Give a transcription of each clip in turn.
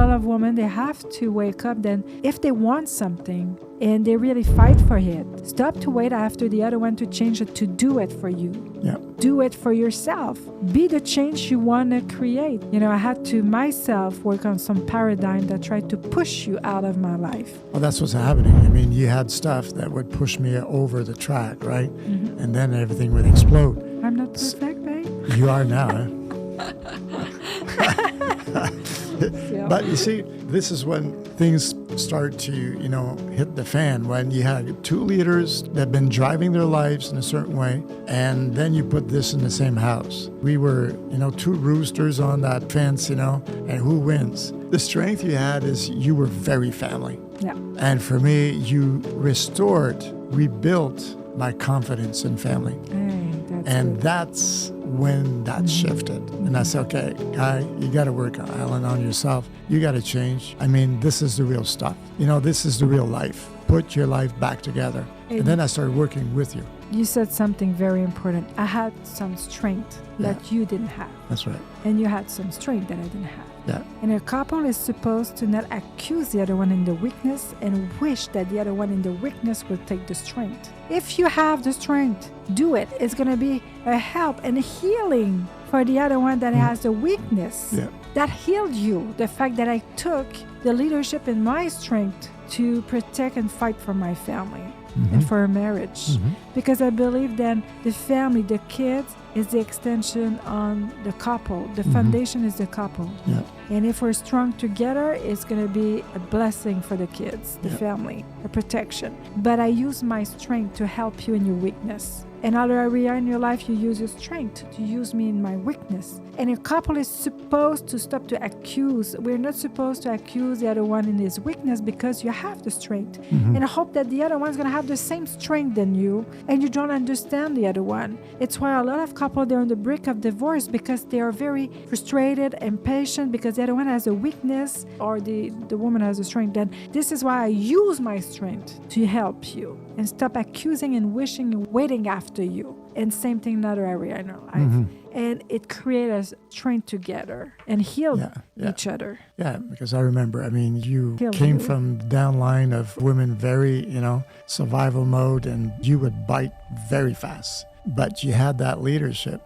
lot of women, they have to wake up then if they want something and they really fight for it. Stop to wait after the other one to change it to do it for you. Yeah. Do it for yourself. Be the change you want to create. I had to myself work on some paradigm that tried to push you out of my life. Well, that's what's happening. I mean, you had stuff that would push me over the track, right? Mm-hmm. And then everything would explode. I'm not perfect, babe. You are now, huh? But you see, this is when things start to, hit the fan, when you have two leaders that have been driving their lives in a certain way, and then you put this in the same house. We were, two roosters on that fence, and who wins? The strength you had is you were very family. Yeah. And for me, you rebuilt my confidence in family. That's when that shifted. And I said, okay, Guy, you got to work, Allen, on yourself. You got to change. I mean, this is the real stuff. This is the real life. Put your life back together. And then I started working with you. You said something very important. I had some strength that you didn't have. That's right. And you had some strength that I didn't have. Yeah. And a couple is supposed to not accuse the other one in the weakness and wish that the other one in the weakness will take the strength. If you have the strength, do it. It's going to be a help and a healing for the other one that has the weakness. Yeah. That healed you. The fact that I took the leadership in my strength to protect and fight for my family. And for a marriage. Because I believe that the family, the kids, is the extension on the couple. The foundation is the couple. Yeah. And if we're strong together, it's going to be a blessing for the kids, the family, a protection. But I use my strength to help you in your weakness. In other area in your life, you use your strength to use me in my weakness. And a couple is supposed to stop to accuse. We're not supposed to accuse the other one in his weakness because you have the strength. And I hope that the other one's going to have the same strength than you and you don't understand the other one. It's why a lot of couples, they're on the brink of divorce because they are very frustrated, impatient because the other one has a weakness or the woman has a strength. Then this is why I use my strength to help you and stop accusing and wishing and waiting after you. And same thing in another area in our life. And it creates us strength together and heal each other. Yeah, because I remember, you came from the downline of women, very, survival mode, and you would bite very fast. But you had that leadership.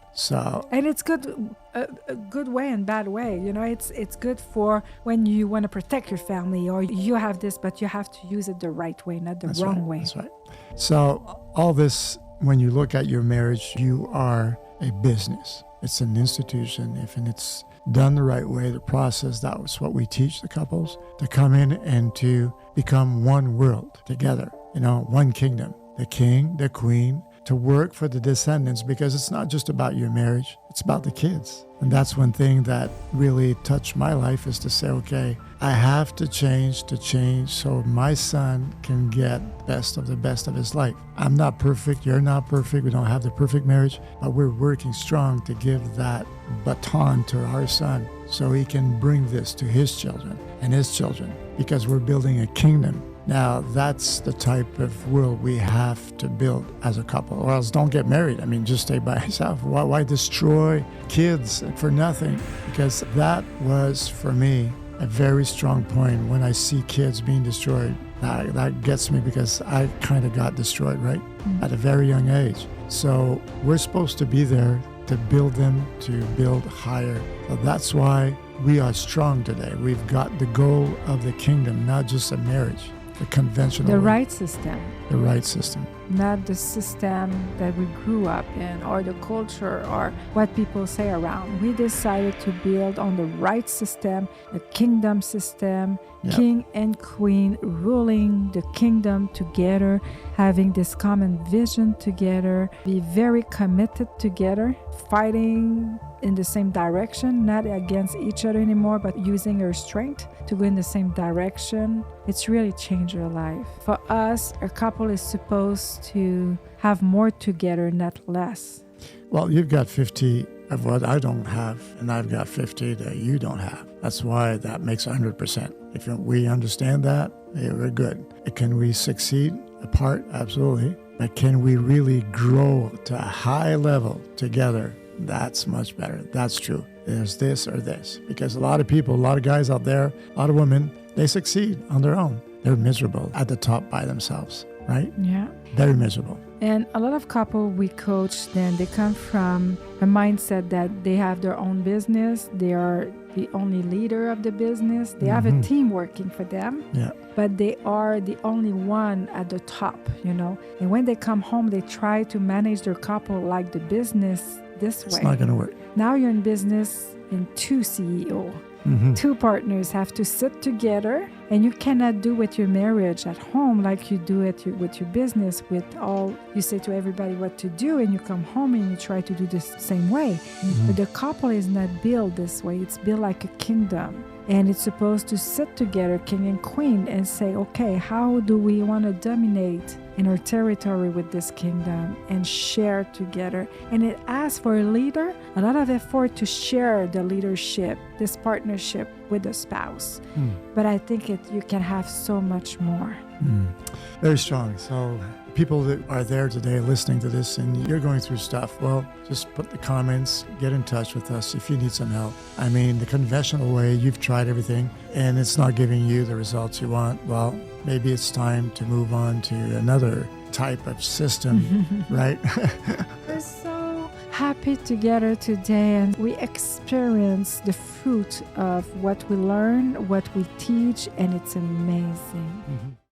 And it's good, a good way and bad way. It's good for when you want to protect your family or you have this, but you have to use it the right way, not the wrong way. That's right. So all this, when you look at your marriage, you are a business. It's an institution. If it's done the right way, the process, that was what we teach the couples, to come in and to become one world together, one kingdom, the king, the queen, to work for the descendants, because it's not just about your marriage, it's about the kids. And that's one thing that really touched my life, is to say, okay, I have to change so my son can get the best of his life. I'm not perfect, you're not perfect, we don't have the perfect marriage, but we're working strong to give that baton to our son so he can bring this to his children and his children, because we're building a kingdom. Now, that's the type of world we have to build as a couple, or else don't get married. Just stay by yourself. Why destroy kids for nothing? Because that was, for me, a very strong point. When I see kids being destroyed, that gets me, because I kind of got destroyed, right? At a very young age. So we're supposed to be there to build them, to build higher. So that's why we are strong today. We've got the goal of the kingdom, not just a marriage. The conventional The way. right system. The right system. Not the system that we grew up in or the culture or what people say around. We decided to build on the right system, the kingdom system, king and queen ruling the kingdom together, having this common vision together, be very committed together, fighting in the same direction, not against each other anymore, but using our strength to go in the same direction. It's really changed our life. For us, a couple is supposed to have more together, not less. Well, you've got 50 of what I don't have, and I've got 50 that you don't have. That's why that makes 100%. If we understand that, we're good. Can we succeed apart? Absolutely. But can we really grow to a high level together? That's much better. That's true. there's this or this. Because a lot of people, a lot of guys out there, a lot of women, they succeed on their own. They're miserable at the top by themselves, right? Yeah. Very miserable. And a lot of couple we coach, then they come from a mindset that they have their own business. They are the only leader of the business. They have a team working for them, but they are the only one at the top, you know. And when they come home, they try to manage their couple like the business this way. It's not going to work. Now you're in business in two CEO. Two partners have to sit together, and you cannot do with your marriage at home like you do it with your business. With all you say to everybody what to do, and you come home and you try to do this same way. But the couple is not built this way. It's built like a kingdom, and it's supposed to sit together, king and queen, and say, okay, how do we want to dominate in our territory with this kingdom and share together? And it asks for a leader a lot of effort to share the leadership, this partnership with the spouse. But I think you can have so much more. Very strong. So people that are there today listening to this and you're going through stuff, well, just put the comments, get in touch with us if you need some help. I mean, the conventional way, you've tried everything and it's not giving you the results you want. Well, maybe it's time to move on to another type of system, right? We're so happy together today, and we experience the fruit of what we learn, what we teach, and it's amazing.